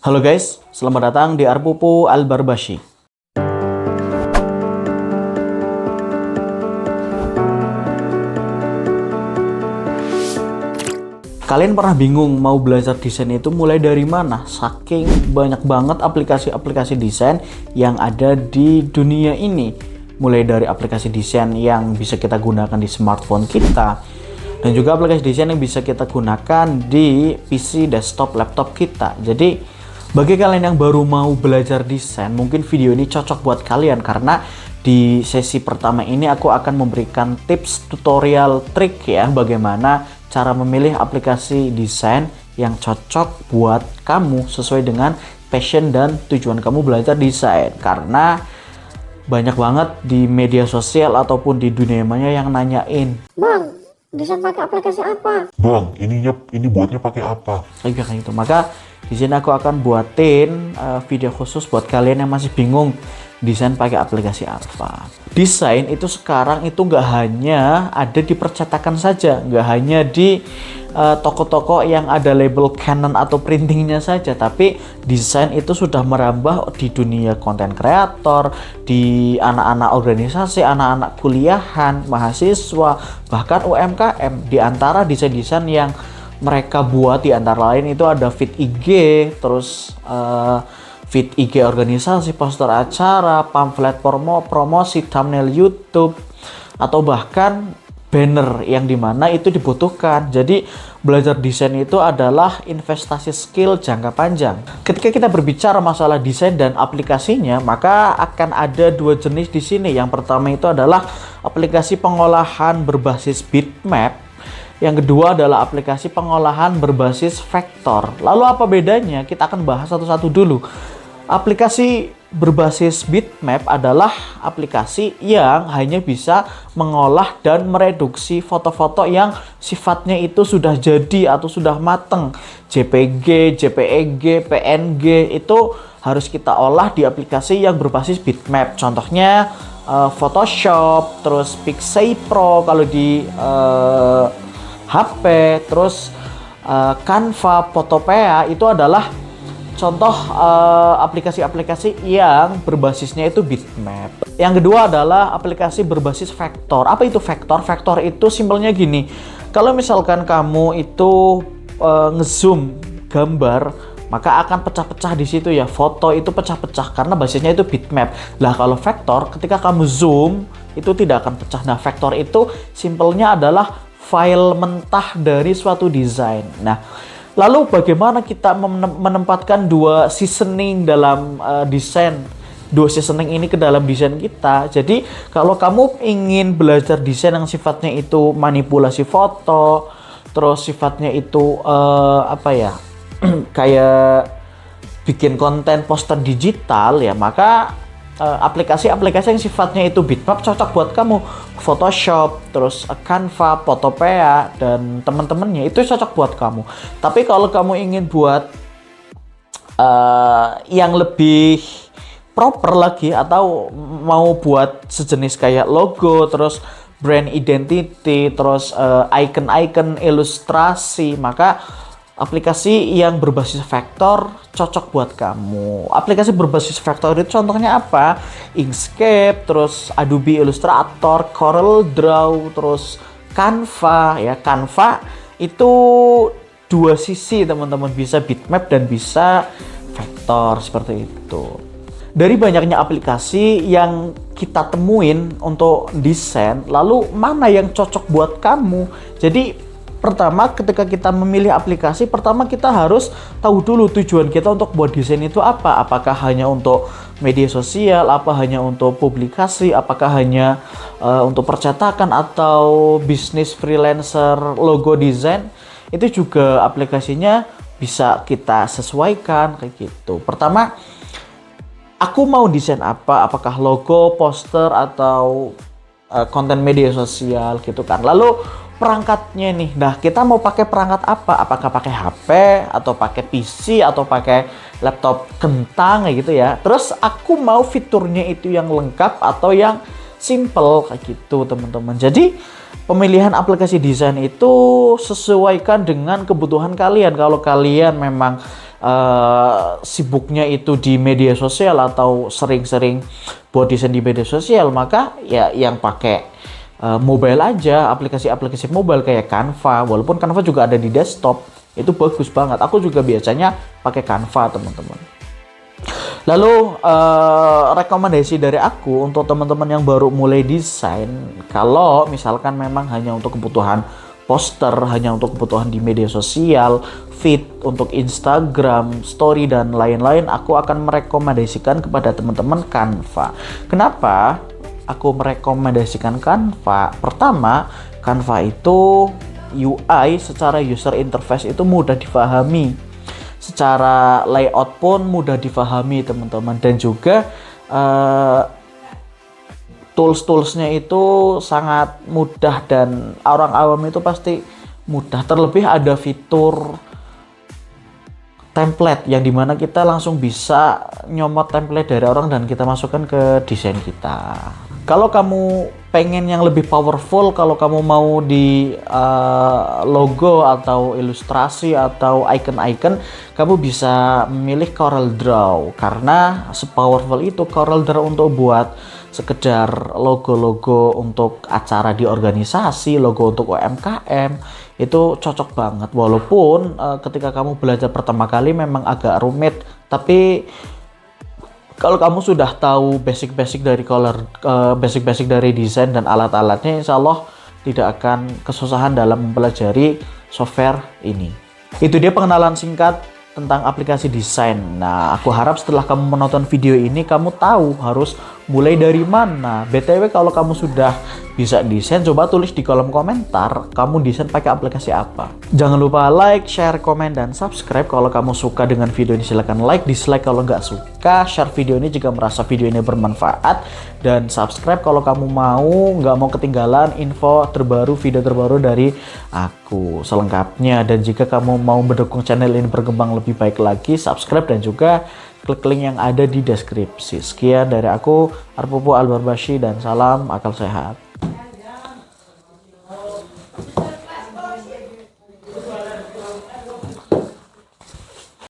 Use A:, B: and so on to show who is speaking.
A: Halo guys, selamat datang di Arpupu Al-Barbashi. Kalian pernah bingung mau belajar desain itu mulai dari mana? Saking banyak banget aplikasi-aplikasi desain yang ada di dunia ini. Mulai dari aplikasi desain yang bisa kita gunakan di smartphone kita, dan juga aplikasi desain yang bisa kita gunakan di PC, desktop, laptop kita. Jadi bagi kalian yang baru mau belajar desain, mungkin video ini cocok buat kalian karena di sesi pertama ini aku akan memberikan tips, tutorial, trik ya bagaimana cara memilih aplikasi desain yang cocok buat kamu sesuai dengan passion dan tujuan kamu belajar desain. Karena banyak banget di media sosial ataupun di dunia maya yang nanyain,
B: Bang, desain pakai aplikasi apa?
C: Bang, ini buatnya pakai apa?
A: kayak gitu. Maka di sini aku akan buatin video khusus buat kalian yang masih bingung desain pakai aplikasi apa. Desain itu sekarang itu nggak hanya ada di percetakan saja, nggak hanya di toko-toko yang ada label Canon atau printingnya saja, tapi desain itu sudah merambah di dunia konten kreator, di anak-anak organisasi, anak-anak kuliahan, mahasiswa, bahkan UMKM. Di antara desain-desain yang mereka buat di antara lain itu ada feed IG, terus feed IG organisasi, poster acara, pamflet promosi, thumbnail YouTube, atau bahkan banner yang dimana itu dibutuhkan. Jadi belajar desain itu adalah investasi skill jangka panjang. Ketika kita berbicara masalah desain dan aplikasinya, maka akan ada dua jenis di sini. Yang pertama itu adalah aplikasi pengolahan berbasis bitmap. Yang kedua adalah aplikasi pengolahan berbasis vektor. Lalu apa bedanya? Kita akan bahas satu-satu dulu. Aplikasi berbasis bitmap adalah aplikasi yang hanya bisa mengolah dan mereduksi foto-foto yang sifatnya itu sudah jadi atau sudah mateng. JPG, JPEG, PNG itu harus kita olah di aplikasi yang berbasis bitmap. Contohnya Photoshop, terus Pixel Pro kalau di HP, terus Canva, Photopea itu adalah contoh aplikasi-aplikasi yang berbasisnya itu bitmap. Yang kedua adalah aplikasi berbasis vektor. Apa itu vektor? Vektor itu simpelnya gini. Kalau misalkan kamu itu ngezoom gambar, maka akan pecah-pecah di situ ya. Foto itu pecah-pecah karena basisnya itu bitmap. Lah kalau vektor, ketika kamu zoom itu tidak akan pecah. Nah, vektor itu simpelnya adalah file mentah dari suatu desain. Nah, lalu bagaimana kita menempatkan dua seasoning dalam desain? Dua seasoning ini ke dalam desain kita. Jadi, kalau kamu ingin belajar desain yang sifatnya itu manipulasi foto, terus sifatnya itu kayak bikin konten poster digital ya, maka aplikasi-aplikasi yang sifatnya itu bitmap cocok buat kamu. Photoshop, terus Canva, Photopea, dan teman-temannya itu cocok buat kamu. Tapi kalau kamu ingin buat yang lebih proper lagi, atau mau buat sejenis kayak logo, terus brand identity, terus icon-icon, ilustrasi, maka aplikasi yang berbasis vektor cocok buat kamu. Aplikasi berbasis vektor itu contohnya apa? Inkscape, terus Adobe Illustrator, Corel Draw, terus Canva ya. Canva itu dua sisi teman-teman, bisa bitmap dan bisa vektor seperti itu. Dari banyaknya aplikasi yang kita temuin untuk desain, lalu mana yang cocok buat kamu? Jadi pertama, ketika kita memilih aplikasi, pertama kita harus tahu dulu tujuan kita untuk buat desain itu apa. Apakah hanya untuk media sosial, apa hanya untuk publikasi, apakah hanya untuk percetakan atau bisnis freelancer logo desain. Itu juga aplikasinya bisa kita sesuaikan kayak gitu. Pertama, aku mau desain apa? Apakah logo, poster, atau konten media sosial gitu kan. Lalu perangkatnya nih, nah kita mau pakai perangkat apa? Apakah pakai HP atau pakai PC atau pakai laptop kentang kayak gitu ya. Terus aku mau fiturnya itu yang lengkap atau yang simple kayak gitu teman-teman. Jadi pemilihan aplikasi desain itu sesuaikan dengan kebutuhan kalian. Kalau kalian memang sibuknya itu di media sosial atau sering-sering buat desain di media sosial, maka ya yang pakai mobile aja, aplikasi-aplikasi mobile kayak Canva. Walaupun Canva juga ada di desktop, itu bagus banget. Aku juga biasanya pakai Canva, teman-teman. Lalu rekomendasi dari aku untuk teman-teman yang baru mulai desain, kalau misalkan memang hanya untuk kebutuhan poster, hanya untuk kebutuhan di media sosial, feed untuk Instagram, story dan lain-lain, aku akan merekomendasikan kepada teman-teman Canva. Kenapa aku merekomendasikan Canva? Pertama, Canva itu UI secara user interface itu mudah difahami. Secara layout pun mudah difahami, teman-teman, dan juga tools-toolsnya itu sangat mudah dan orang awam itu pasti mudah. Terlebih ada fitur template yang dimana kita langsung bisa nyomot template dari orang dan kita masukkan ke desain kita. Kalau kamu pengen yang lebih powerful, kalau kamu mau di logo atau ilustrasi atau icon-icon, kamu bisa memilih CorelDRAW karena sepowerful itu CorelDRAW untuk buat sekedar logo-logo untuk acara di organisasi, logo untuk UMKM, itu cocok banget. Walaupun ketika kamu belajar pertama kali memang agak rumit, tapi kalau kamu sudah tahu basic-basic dari basic-basic dari desain dan alat-alatnya, insya Allah tidak akan kesusahan dalam mempelajari software ini. Itu dia pengenalan singkat tentang aplikasi desain. Nah, aku harap setelah kamu menonton video ini, kamu tahu harus mulai dari mana. BTW, kalau kamu sudah bisa desain, coba tulis di kolom komentar kamu desain pakai aplikasi apa. Jangan lupa like, share, komen, dan subscribe. Kalau kamu suka dengan video ini silahkan like, dislike kalau nggak suka, share video ini jika merasa video ini bermanfaat, dan subscribe kalau kamu nggak mau ketinggalan info terbaru, video terbaru dari aku selengkapnya. Dan jika kamu mau mendukung channel ini berkembang lebih baik lagi, subscribe dan juga klik link yang ada di deskripsi. Sekian dari aku, Arpupu Albarbashi, dan salam akal sehat.